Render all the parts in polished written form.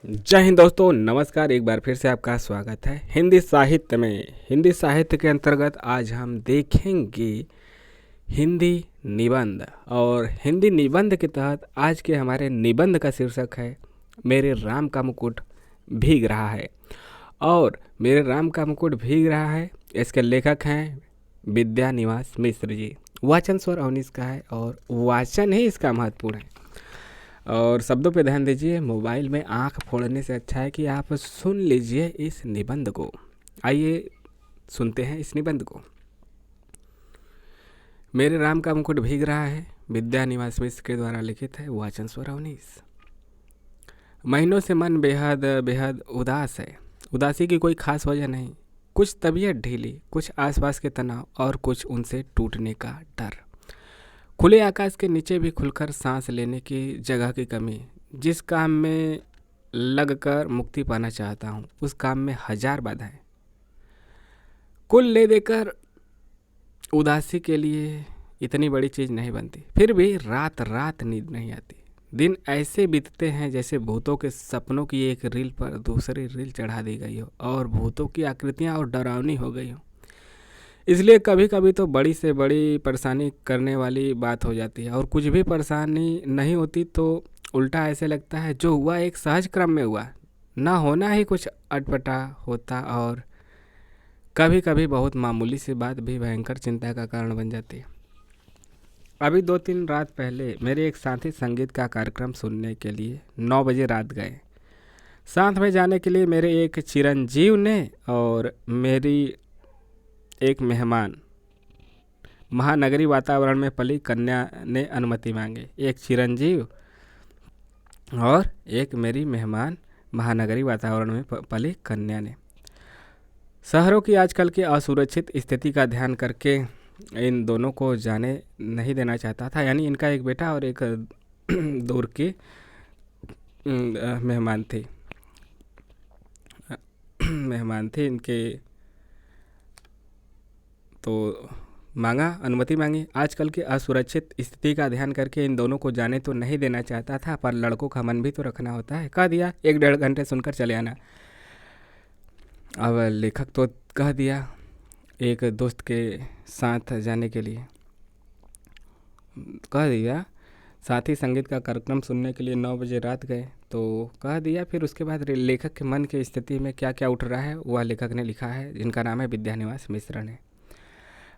जय हिंद दोस्तों, नमस्कार। एक बार फिर से आपका स्वागत है हिंदी साहित्य में। हिंदी साहित्य के अंतर्गत आज हम देखेंगे हिंदी निबंध। और हिंदी निबंध के तहत आज के हमारे निबंध का शीर्षक है मेरे राम का मुकुट भीग रहा है। और मेरे राम का मुकुट भीग रहा है, इसके लेखक हैं विद्यानिवास मिश्र जी। वाचन स्वर अवनीश का है और वाचन ही इसका महत्वपूर्ण है। और शब्दों पे ध्यान दीजिए, मोबाइल में आंख फोड़ने से अच्छा है कि आप सुन लीजिए इस निबंध को। आइए सुनते हैं इस निबंध को। मेरे राम का मुकुट भीग रहा है, विद्यानिवास मिश्र के द्वारा लिखित है। वाचन स्वर अवनीश। महीनों से मन बेहद बेहद उदास है। उदासी की कोई खास वजह नहीं, कुछ तबीयत ढीली, कुछ आसपास के तनाव और कुछ उनसे टूटने का डर। खुले आकाश के नीचे भी खुलकर सांस लेने की जगह की कमी। जिस काम में लगकर मुक्ति पाना चाहता हूँ, उस काम में हजार बाधाएं। कुल ले देकर उदासी के लिए इतनी बड़ी चीज़ नहीं बनती। फिर भी रात रात नींद नहीं आती। दिन ऐसे बीतते हैं जैसे भूतों के सपनों की एक रील पर दूसरी रील चढ़ा दी गई हो और भूतों की आकृतियाँ और डरावनी हो गई हो। इसलिए कभी कभी तो बड़ी से बड़ी परेशानी करने वाली बात हो जाती है, और कुछ भी परेशानी नहीं होती तो उल्टा ऐसे लगता है जो हुआ एक सहज क्रम में हुआ, ना होना ही कुछ अटपटा होता। और कभी कभी बहुत मामूली सी बात भी भयंकर चिंता का कारण बन जाती है। अभी 2-3 रात पहले मेरे एक साथी संगीत का कार्यक्रम सुनने के लिए 9 बजे रात गए। साथ में जाने के लिए मेरे एक चिरंजीव ने और मेरी एक मेहमान, महानगरी वातावरण में पली कन्या ने अनुमति मांगी। एक चिरंजीव और एक मेरी मेहमान, महानगरी वातावरण में पली कन्या ने। शहरों की आजकल की असुरक्षित स्थिति का ध्यान करके इन दोनों को जाने नहीं देना चाहता था। यानी इनका एक बेटा और एक दूर की मेहमान थी इनके। तो अनुमति मांगी। आजकल की असुरक्षित स्थिति का ध्यान करके इन दोनों को जाने तो नहीं देना चाहता था, पर लड़कों का मन भी तो रखना होता है। कह दिया 1-1.5 घंटे सुनकर चले आना। अब लेखक तो कह दिया एक दोस्त के साथ जाने के लिए, कह दिया। साथ ही संगीत का कार्यक्रम सुनने के लिए 9 बजे रात गए तो कह दिया। फिर उसके बाद लेखक के मन की स्थिति में क्या क्या उठ रहा है वह लेखक ने लिखा है, जिनका नाम है विद्यानिवास मिश्र ने।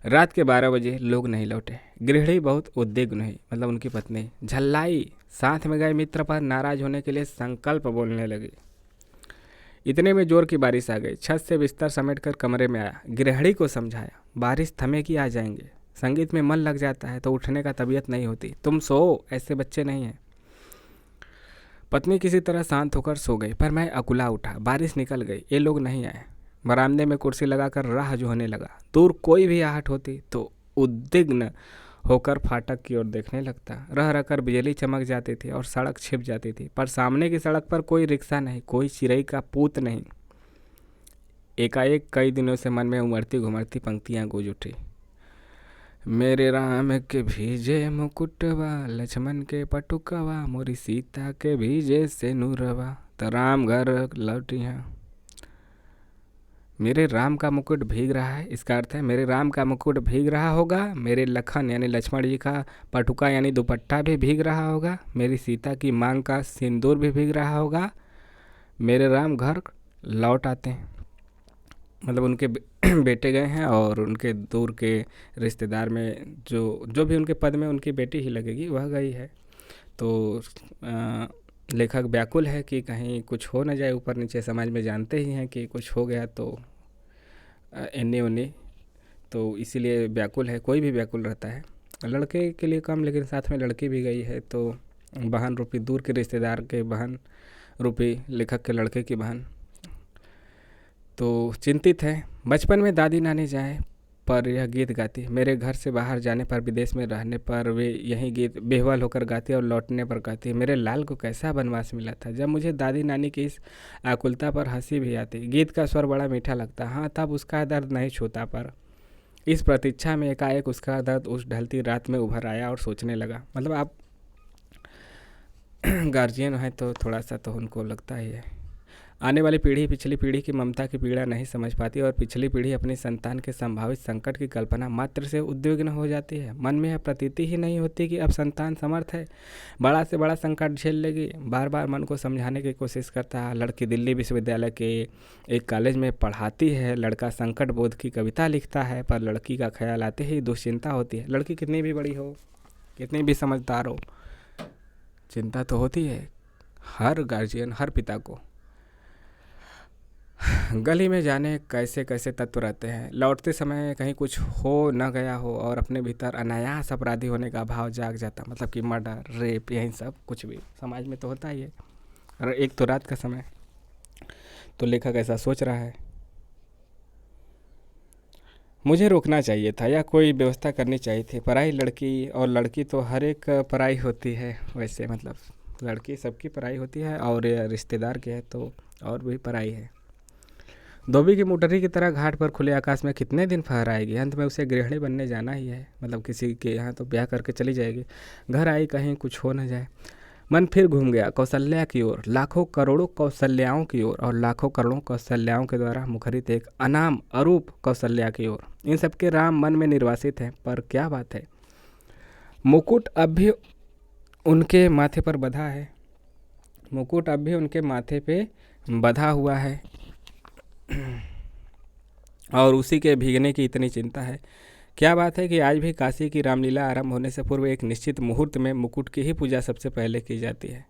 रात के 12 बजे लोग नहीं लौटे। गृहिणी बहुत उद्विग्न हुई, मतलब उनकी पत्नी झल्लाई। साथ में गए मित्र पर नाराज होने के लिए संकल्प बोलने लगी। इतने में जोर की बारिश आ गई। छत से बिस्तर समेटकर कमरे में आया। गृहिणी को समझाया बारिश थमेगी, आ जाएंगे। संगीत में मन लग जाता है तो उठने का तबीयत नहीं होती। तुम सो, ऐसे बच्चे नहीं हैं। पत्नी किसी तरह शांत होकर सो गई, पर मैं अकुला उठा। बारिश निकल गई, ये लोग नहीं आए। बरामदे में कुर्सी लगाकर राह जोहने लगा। दूर कोई भी आहट होती तो उद्विग्न होकर फाटक की ओर देखने लगता। रह रहकर बिजली चमक जाती थी और सड़क छिप जाती थी, पर सामने की सड़क पर कोई रिक्शा नहीं, कोई चिरई का पूत नहीं। एकाएक कई दिनों से मन में उमड़ती घुमड़ती पंक्तियां गूंज उठी। मेरे राम के भीजे मुकुटवा, लक्ष्मण के पटुकवा, मोरी सीता के भीजे से नूरवा, तो राम घर लौटिया। मेरे राम का मुकुट भीग रहा है, इसका अर्थ है मेरे राम का मुकुट भीग रहा होगा। मेरे लखन यानी लक्ष्मण जी का पटुका यानी दुपट्टा भी भीग रहा होगा। मेरी सीता की मांग का सिंदूर भी भीग रहा होगा। मेरे राम घर लौट आते हैं, मतलब उनके बेटे गए हैं और उनके दूर के रिश्तेदार में जो भी उनके पद में उनकी बेटी ही लगेगी वह गई है। तो लेखक व्याकुल है कि कहीं कुछ हो न जाए ऊपर नीचे। समाज में जानते ही हैं कि कुछ हो गया तो एने ओने, तो इसीलिए व्याकुल है। कोई भी व्याकुल रहता है, लड़के के लिए कम, लेकिन साथ में लड़की भी गई है। तो बहन रूपी, दूर के रिश्तेदार के बहन रूपी लेखक के लड़के की बहन, तो चिंतित है। बचपन में दादी नानी जाए पर यह गीत गाती। मेरे घर से बाहर जाने पर, विदेश में रहने पर वे यही गीत बेहवाल होकर गाती और लौटने पर गाती। मेरे लाल को कैसा बनवास मिला था, जब मुझे दादी नानी की इस आकुलता पर हंसी भी आती। गीत का स्वर बड़ा मीठा लगता। हाँ, तब उसका दर्द नहीं छूता, पर इस प्रतीक्षा में एकाएक उसका दर्द उस ढलती रात में उभर आया और सोचने लगा। मतलब आप गार्जियन है तो थोड़ा सा तो उनको लगता ही है। आने वाली पीढ़ी पिछली पीढ़ी की ममता की पीड़ा नहीं समझ पाती और पिछली पीढ़ी अपनी संतान के संभावित संकट की कल्पना मात्र से उद्विग्न हो जाती है। मन में यह प्रतीति ही नहीं होती कि अब संतान समर्थ है, बड़ा से बड़ा संकट झेल लेगी। बार बार मन को समझाने की कोशिश करता है। लड़की दिल्ली विश्वविद्यालय के एक कॉलेज में पढ़ाती है, लड़का संकट बोध की कविता लिखता है, पर लड़की का ख्याल आते ही दुश्चिंता होती है। लड़की कितनी भी बड़ी हो, कितनी भी समझदार हो, चिंता तो होती है हर गार्जियन, हर पिता को। गली में जाने कैसे कैसे तत्व रहते हैं। लौटते समय कहीं कुछ हो न गया हो और अपने भीतर अनायास अपराधी होने का भाव जाग जाता, मतलब कि मर्डर, रेप, यही सब कुछ भी समाज में तो होता ही है। और एक तो रात का समय, तो लेखक ऐसा सोच रहा है। मुझे रोकना चाहिए था या कोई व्यवस्था करनी चाहिए थी। पराई लड़की, और लड़की तो हर एक पराई होती है वैसे, मतलब लड़की सबकी पराई होती है और रिश्तेदार की है तो और भी पराई है। धोबी की मोटरी की तरह घाट पर खुले आकाश में कितने दिन फहराएगी। अंत में उसे गृहिणी बनने जाना ही है, मतलब किसी के यहाँ तो ब्याह करके चली जाएगी। घर आई कहीं कुछ हो न जाए। मन फिर घूम गया कौशल्या की ओर, लाखों करोड़ों कौशल्याओं की ओर, और लाखों करोड़ों कौशल्याओं के द्वारा मुखरित एक अनाम अरूप कौशल्या की ओर। इन सबके राम मन में निर्वासित हैं, पर क्या बात है, मुकुट अब भी उनके माथे पर बंधा है। मुकुट अब भी उनके माथे पे बंधा हुआ है और उसी के भीगने की इतनी चिंता है। क्या बात है कि आज भी काशी की रामलीला आरंभ होने से पूर्व एक निश्चित मुहूर्त में मुकुट की ही पूजा सबसे पहले की जाती है।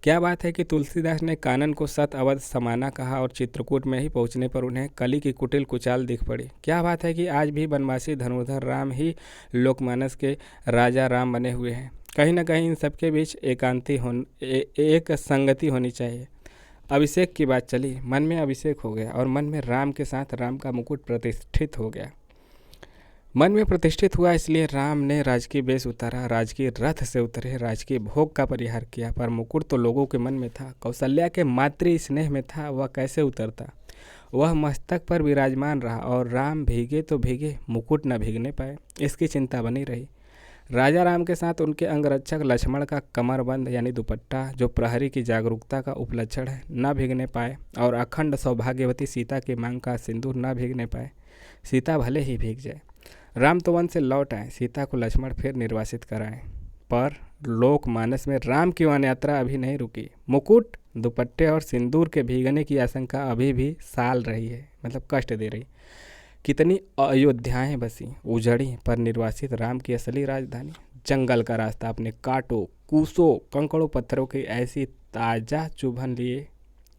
क्या बात है कि तुलसीदास ने कानन को सत अवध समाना कहा और चित्रकूट में ही पहुंचने पर उन्हें कली की कुटिल कुचाल दिख पड़ी। क्या बात है कि आज भी बनवासी धनुर्धर राम ही लोकमानस के राजा राम बने हुए हैं। कहीं ना कहीं इन सबके बीच एक संगति होनी चाहिए। अभिषेक की बात चली, मन में अभिषेक हो गया और मन में राम के साथ राम का मुकुट प्रतिष्ठित हो गया। मन में प्रतिष्ठित हुआ इसलिए राम ने राजकीय वेश उतारा, राजकीय रथ से उतरे, राजकीय भोग का परिहार किया, पर मुकुट तो लोगों के मन में था, कौशल्या के मातृ स्नेह में था। वह कैसे उतरता? वह मस्तक पर विराजमान रहा और राम भीगे तो भीगे, मुकुट न भीगने पाए, इसकी चिंता बनी रही। राजा राम के साथ उनके अंगरक्षक लक्ष्मण का कमरबंद यानी दुपट्टा, जो प्रहरी की जागरूकता का उपलक्षण है, न भीगने पाए, और अखंड सौभाग्यवती सीता की मांग का सिंदूर न भीगने पाए। सीता भले ही भीग जाए। राम तो वन से लौट आए, सीता को लक्ष्मण फिर निर्वासित कराएं, पर लोक मानस में राम की वन यात्रा अभी नहीं रुकी। मुकुट, दुपट्टे और सिंदूर के भीगने की आशंका अभी भी साल रही है, मतलब कष्ट दे रही। कितनी अयोध्याएं बसी, उजड़ी, पर निर्वासित राम की असली राजधानी। जंगल का रास्ता अपने कांटों, कूसों, कंकड़ों, पत्थरों की ऐसी ताज़ा चुभन लिए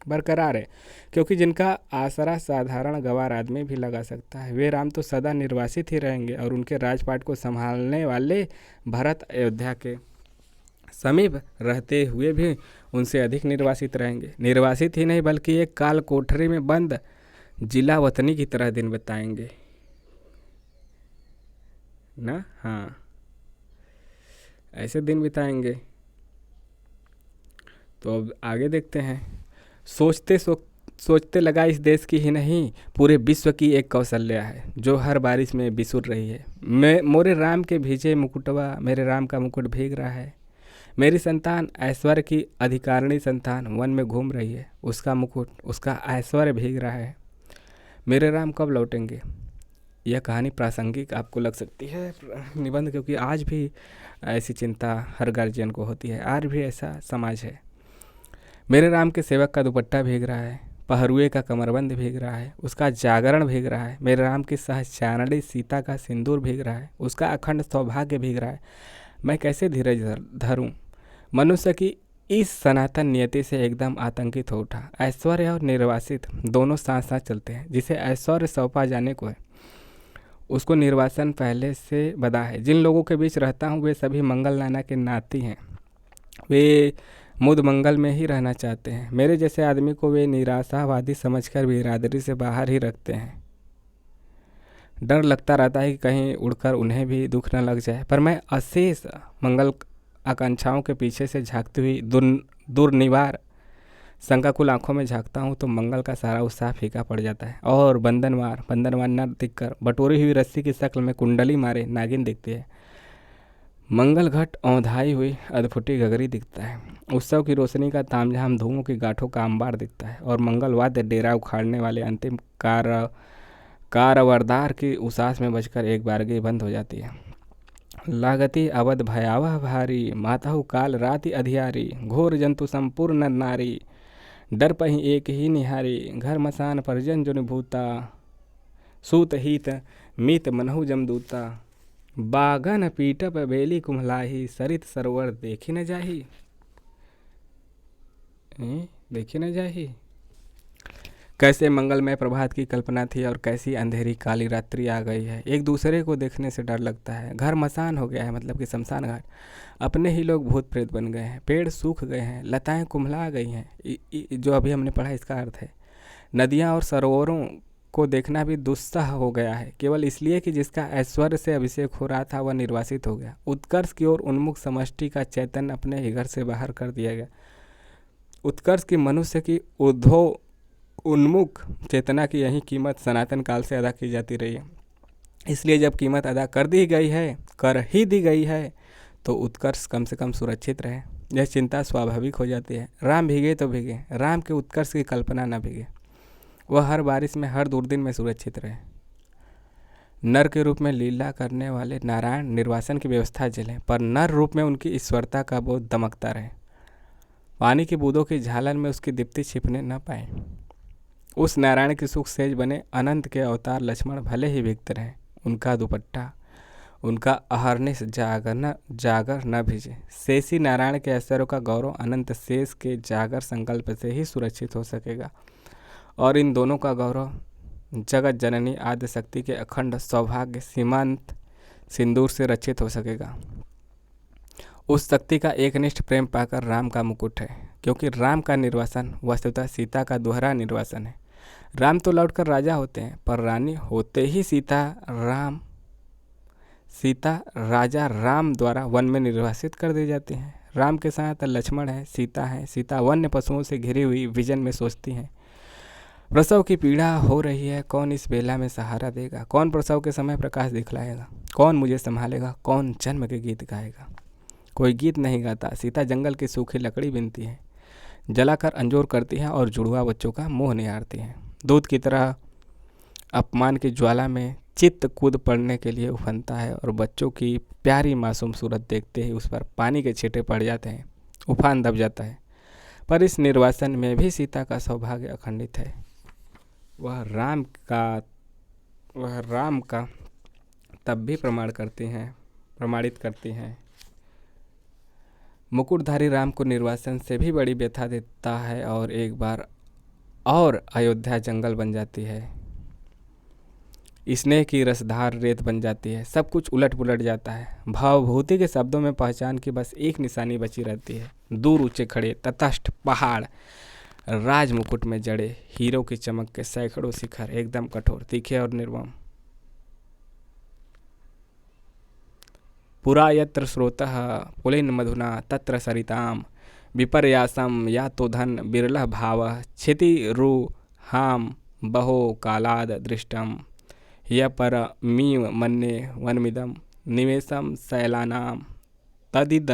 बरकरार है, क्योंकि जिनका आसरा साधारण गवार आदमी भी लगा सकता है। वे राम तो सदा निर्वासित ही रहेंगे और उनके राजपाट को संभालने वाले भरत अयोध्या के समीप रहते हुए भी उनसे अधिक निर्वासित रहेंगे। निर्वासित ही नहीं बल्कि एक काल कोठरी में बंद जिला वतनी की तरह दिन बताएंगे ना। हाँ, ऐसे दिन बिताएंगे। तो अब आगे देखते हैं। सोचते लगा इस देश की ही नहीं, पूरे विश्व की एक कौशल्या है जो हर बारिश में बिसुर रही है। मोरे राम के भीजे मुकुटवा, मेरे राम का मुकुट भीग रहा है। मेरी संतान, ऐश्वर्य की अधिकारिणी संतान, वन में घूम रही है, उसका मुकुट, उसका ऐश्वर्य भीग रहा है। मेरे राम कब लौटेंगे? यह कहानी प्रासंगिक आपको लग सकती है निबंध, क्योंकि आज भी ऐसी चिंता हर गार्जियन को होती है, आज भी ऐसा समाज है। मेरे राम के सेवक का दुपट्टा भीग रहा है, पहरुए का कमरबंद भीग रहा है, उसका जागरण भीग रहा है। मेरे राम की सहचारणी सीता का सिंदूर भीग रहा है, उसका अखंड सौभाग्य भीग रहा है। मैं कैसे धीरज धरूं? मनुष्य की इस सनातन नियति से एकदम आतंकित हो उठा। ऐश्वर्य और निर्वासित दोनों साथ साथ चलते हैं। जिसे ऐश्वर्य सौंपा जाने को है, उसको निर्वासन पहले से बदा है। जिन लोगों के बीच रहता हूँ वे सभी मंगल नाना के नाती हैं। वे मुद मंगल में ही रहना चाहते हैं। मेरे जैसे आदमी को वे निराशावादी समझकर बिरादरी से बाहर ही रखते हैं। डर लगता रहता है कि कहीं उड़कर उन्हें भी दुख न लग जाए, पर मैं अशेष मंगल आकांक्षाओं के पीछे से झांकती हुई दुर्निवार शंकाकुल आंखों में झांकता हूँ तो मंगल का सारा उत्साह फीका पड़ जाता है और बंधनवार न दिखकर बटोरी हुई रस्सी की शक्ल में कुंडली मारे नागिन दिखती है। मंगल घट औंधाई हुई अधफुटी गगरी दिखता है। उत्सव की रोशनी का तामझाम धुओं की गांठों का अंबार दिखता है और मंगलवाद्य डेरा उखाड़ने वाले अंतिम कारवरदार की उसास में बजकर एक बारगी बंद हो जाती है। लागती अवध भयावह भारी, माताहु काल राति अधियारी, घोर जंतु संपूर्ण नारी, डर पही एक ही निहारी, घर मसान परिजन जो निभूता, सूत हित मीत मनहु जमदूता, बागन पीटप बेली कुम्हलाही, सरित सरोवर देखी न जाही। देखी न जाही। कैसे मंगलमय प्रभात की कल्पना थी और कैसी अंधेरी काली रात्रि आ गई है। एक दूसरे को देखने से डर लगता है। घर मसान हो गया है, मतलब कि शमशान घाट। अपने ही लोग भूत प्रेत बन गए हैं। पेड़ सूख गए हैं, लताएं कुम्हला गई हैं। जो अभी हमने पढ़ा इसका अर्थ है नदियाँ और सरोवरों को देखना भी दुस्सह हो गया है, केवल इसलिए कि जिसका ऐश्वर्य से अभिषेक हो रहा था वह निर्वासित हो गया। उत्कर्ष की ओर उन्मुख समष्टि का चैतन्य अपने ही घर से बाहर कर दिया गया। उत्कर्ष की मनुष्य की उद्धव उन्मुख चेतना की यही कीमत सनातन काल से अदा की जाती रही है। इसलिए जब कीमत अदा कर ही दी गई है तो उत्कर्ष कम से कम सुरक्षित रहे। यह चिंता स्वाभाविक हो जाती है। राम भीगे तो भीगे, राम के उत्कर्ष की कल्पना न भीगे। वह हर बारिश में, हर दुर्दिन में सुरक्षित रहे। नर के रूप में लीला करने वाले नारायण निर्वासन की व्यवस्था झेलें, पर नर रूप में उनकी ईश्वरता का बोध दमकता रहे। पानी की बूंदों की झालर में उसकी दीप्ति छिपने न पाए। उस नारायण की सुख सेज बने अनंत के अवतार लक्ष्मण भले ही भीगते रहें, उनका दुपट्टा, उनका अहर्निश जागर न भिजे। शेषी नारायण के ऐश्वर्यों का गौरव अनंत शेष के जागर संकल्प से ही सुरक्षित हो सकेगा, और इन दोनों का गौरव जगत जननी आद्य शक्ति के अखंड सौभाग्य सीमांत सिंदूर से रक्षित हो सकेगा। उस शक्ति का एकनिष्ठ प्रेम पाकर राम का मुकुट है, क्योंकि राम का निर्वासन वस्तुतः सीता का दोहरा निर्वासन है। राम तो लौटकर राजा होते हैं, पर रानी होते ही सीता राजा राम द्वारा वन में निर्वासित कर दी जाती हैं। राम के साथ लक्ष्मण है, सीता है। सीता वन्य पशुओं से घिरी हुई विजन में सोचती हैं, प्रसव की पीड़ा हो रही है, कौन इस बेला में सहारा देगा, कौन प्रसव के समय प्रकाश दिखलाएगा, कौन मुझे संभालेगा, कौन जन्म के गीत गाएगा। कोई गीत नहीं गाता। सीता जंगल की सूखी लकड़ी बीनती है, जलाकर अंजोर करती है और जुड़वा बच्चों का मोह निहारती है। दूध की तरह अपमान की ज्वाला में चित्त कूद पड़ने के लिए उफनता है और बच्चों की प्यारी मासूम सूरत देखते ही उस पर पानी के छींटे पड़ जाते हैं, उफान दब जाता है। पर इस निर्वासन में भी सीता का सौभाग्य अखंडित है। वह राम का तब भी प्रमाणित करती हैं। मुकुटधारी राम को निर्वासन से भी बड़ी व्यथा देता है और एक बार और अयोध्या जंगल बन जाती है। स्नेह की रसधार रेत बन जाती है। सब कुछ उलट पुलट जाता है। भावभूति के शब्दों में पहचान की बस एक निशानी बची रहती है। दूर ऊंचे खड़े तटस्थ पहाड़, राज मुकुट में जड़े हीरो की चमक के सैकड़ों शिखर, एकदम कठोर, तीखे और निर्मम। पुरा यत्र स्रोतः पुलिन मधुना तत्र सरिताम, विपर्यासम या तो धन बिरलः भावः, क्षितिरुहाम बहो कालाद दृष्टम, य परमीव मन्ये वनमिदं निवेशम शैलानाम तदिद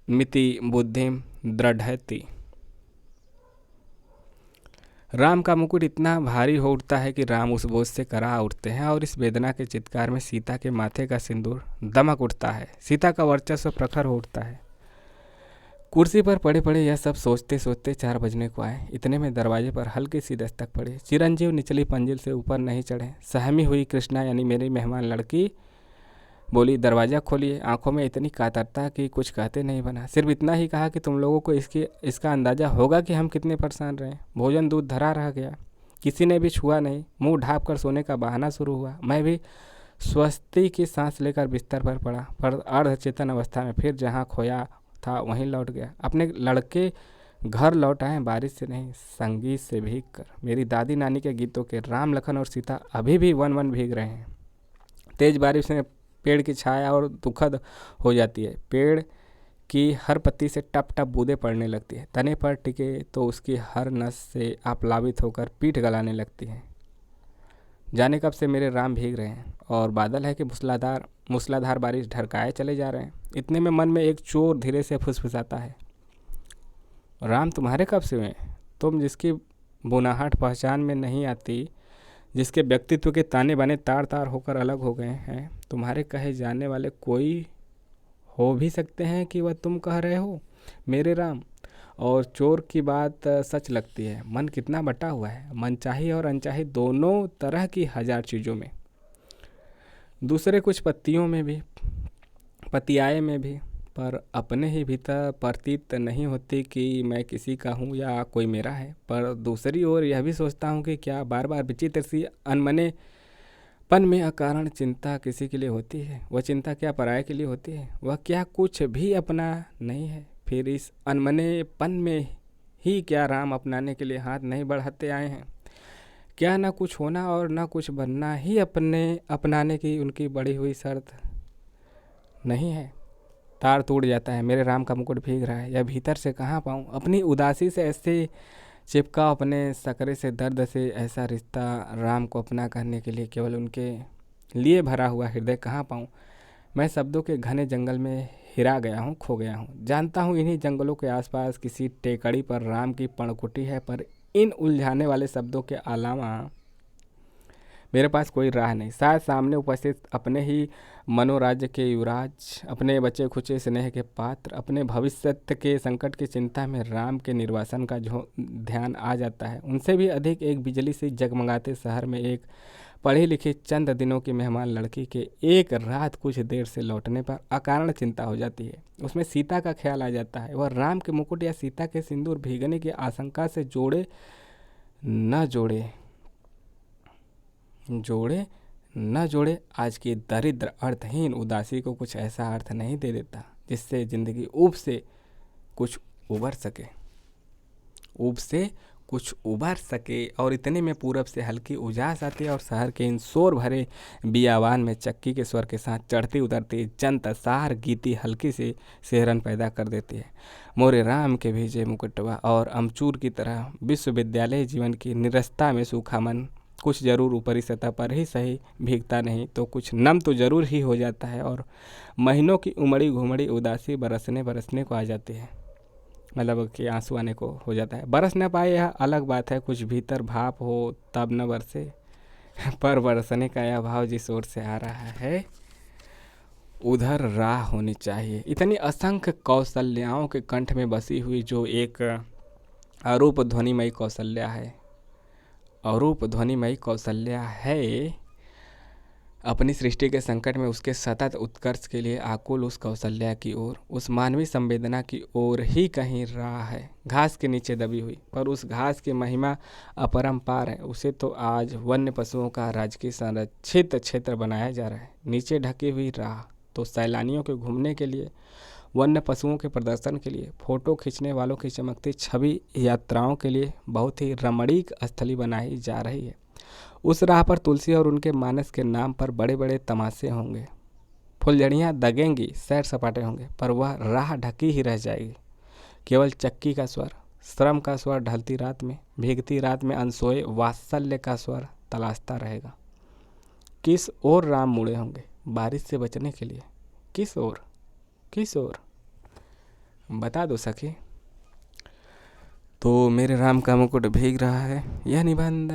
मिति बुद्धिम दृढ़यति। राम का मुकुट इतना भारी हो उठता है कि राम उस बोझ से करा उठते हैं और इस वेदना के चित्कार में सीता के माथे का सिंदूर दमक उठता है। सीता का वर्चस्व प्रखर हो उठता है। कुर्सी पर पड़े पड़े यह सब सोचते सोचते 4 बजने को आए। इतने में दरवाजे पर हल्की सी दस्तक पड़ी। चिरंजीव निचली मंजिल से ऊपर नहीं चढ़े। सहमी हुई कृष्णा यानी मेरी मेहमान लड़की बोली, दरवाज़ा खोलिए। आंखों में इतनी कातरता कि कुछ कहते नहीं बना। सिर्फ इतना ही कहा कि तुम लोगों को इसका अंदाज़ा होगा कि हम कितने परेशान रहे। भोजन दूध धरा रह गया, किसी ने भी छुआ नहीं। मुंह ढाँप कर सोने का बहाना शुरू हुआ। मैं भी स्वस्ति की सांस लेकर बिस्तर पर पड़ा, पर अर्धचेतन अवस्था में फिर जहाँ खोया था वहीं लौट गया। अपने लड़के घर लौट आए, बारिश से नहीं संगीत से भीग कर। मेरी दादी नानी के गीतों के राम लखन और सीता अभी भी वन वन भीग रहे हैं। तेज बारिश में पेड़ की छाया और दुखद हो जाती है। पेड़ की हर पत्ती से टप टप बूंदें पड़ने लगती है। तने पर टिके तो उसकी हर नस से आप्लावित होकर पीठ गलाने लगती है। जाने कब से मेरे राम भीग रहे हैं और बादल है कि मूसलाधार मूसलाधार बारिश ढरकाए चले जा रहे हैं। इतने में मन में एक चोर धीरे से फुसफुसाता है, राम तुम्हारे कब से हुए? तुम जिसकी बुनाहट पहचान में नहीं आती, जिसके व्यक्तित्व के ताने बाने तार तार होकर अलग हो गए हैं, तुम्हारे कहे जाने वाले कोई हो भी सकते हैं कि वह तुम कह रहे हो मेरे राम? और चोर की बात सच लगती है। मन कितना बटा हुआ है, मनचाही और अनचाही दोनों तरह की हजार चीज़ों में, दूसरे कुछ पत्तियों में भी, पतियाए में भी, पर अपने ही भीतर प्रतीत नहीं होती कि मैं किसी का हूँ या कोई मेरा है। पर दूसरी ओर यह भी सोचता हूँ कि क्या बार बार विचित्र सी अनमने पन में अकारण चिंता किसी के लिए होती है? वह चिंता क्या पराये के लिए होती है? वह क्या कुछ भी अपना नहीं है? फिर इस अनमने पन में ही क्या राम अपनाने के लिए हाथ नहीं बढ़ाते आए हैं? क्या ना कुछ होना और ना कुछ बनना ही अपनाने की उनकी बढ़ी हुई शर्त नहीं है? तार टूट जाता है, मेरे राम का मुकुट भीग रहा है, यह भीतर से कहाँ पाऊँ? अपनी उदासी से ऐसे चिपका, अपने सकरे से दर्द से ऐसा रिश्ता, राम को अपना करने के लिए केवल उनके लिए भरा हुआ हृदय कहाँ पाऊँ? मैं शब्दों के घने जंगल में हिरा गया हूँ, खो गया हूँ। जानता हूँ इन्हीं जंगलों के आसपास किसी टेकड़ी पर राम की पर्णकुटी है, पर इन उलझाने वाले शब्दों के अलावा मेरे पास कोई राह नहीं। शायद सामने उपस्थित अपने ही मनोराज्य के युवराज, अपने बचे खुचे स्नेह के पात्र, अपने भविष्य के संकट की चिंता में राम के निर्वासन का जो ध्यान आ जाता है, उनसे भी अधिक एक बिजली से जगमगाते शहर में एक पढ़ी लिखी चंद दिनों की मेहमान लड़की के एक रात कुछ देर से लौटने पर अकारण चिंता हो जाती है। उसमें सीता का ख्याल आ जाता है। वह राम के मुकुट या सीता के सिंदूर भीगने की आशंका से जोड़े न जोड़े आज की दरिद्र अर्थहीन उदासी को कुछ ऐसा अर्थ नहीं दे देता जिससे जिंदगी ऊब से कुछ उबर सके। और इतने में पूरब से हल्की उजास आती है और शहर के इन शोर भरे बियावान में चक्की के स्वर के साथ चढ़ती उतरती जनतसार गीती हल्की सी सिहरन पैदा कर देती है। मोरे राम के भेजे मुकुटवा और अमचूर की तरह विश्वविद्यालय जीवन की निरस्ता में सूखा मन कुछ जरूर ऊपरी सतह पर ही सही भीगता नहीं तो कुछ नम तो जरूर ही हो जाता है, और महीनों की उमड़ी घुमड़ी उदासी बरसने को आ जाती है। मतलब कि आंसू आने को हो जाता है। बरस न पाए यह अलग बात है, कुछ भीतर भाप हो तब न बरसे, पर बरसने का यह भाव जिस ओर से आ रहा है उधर राह होनी चाहिए। इतनी असंख्य कौशल्याओं के कंठ में बसी हुई जो एक अरूप ध्वनिमयी कौशल्या है, अपनी सृष्टि के संकट में उसके सतत उत्कर्ष के लिए आकुल उस कौशल्या की ओर, उस मानवीय संवेदना की ओर ही कहीं राह है, घास के नीचे दबी हुई। पर उस घास की महिमा अपरंपार है। उसे तो आज वन्य पशुओं का राजकीय संरक्षित क्षेत्र बनाया जा रहा है। नीचे ढकी हुई राह तो सैलानियों के घूमने के लिए, वन्य पशुओं के प्रदर्शन के लिए, फोटो खींचने वालों की चमकती छवि यात्राओं के लिए बहुत ही रमणीक स्थली बनाई जा रही है। उस राह पर तुलसी और उनके मानस के नाम पर बड़े बड़े तमाशे होंगे, फुलझड़ियाँ दगेंगी, सैर सपाटे होंगे, पर वह राह ढकी ही रह जाएगी। केवल चक्की का स्वर, श्रम का स्वर ढलती रात में, भीगती रात में अनसोए वात्सल्य का स्वर तलाशता रहेगा। किस ओर राम मुड़े होंगे बारिश से बचने के लिए? किस ओर बता दो सखी। तो मेरे राम का मुकुट भीग रहा है। यह निबंध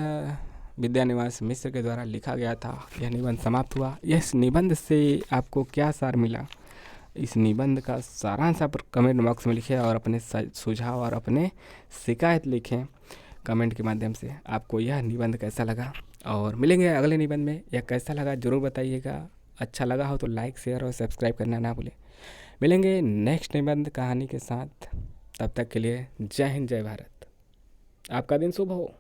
विद्यानिवास मिश्र के द्वारा लिखा गया था। यह निबंध समाप्त हुआ। इस निबंध से आपको क्या सार मिला, इस निबंध का सारांश आप कमेंट बॉक्स में लिखें और अपने सुझाव और अपने शिकायत लिखें कमेंट के माध्यम से। आपको यह निबंध कैसा लगा और मिलेंगे अगले निबंध में। यह कैसा लगा ज़रूर बताइएगा। अच्छा लगा हो तो लाइक शेयर और सब्सक्राइब करना ना भूलें। मिलेंगे नेक्स्ट निबंध कहानी के साथ। तब तक के लिए जय हिंद, जय भारत। आपका दिन शुभ हो।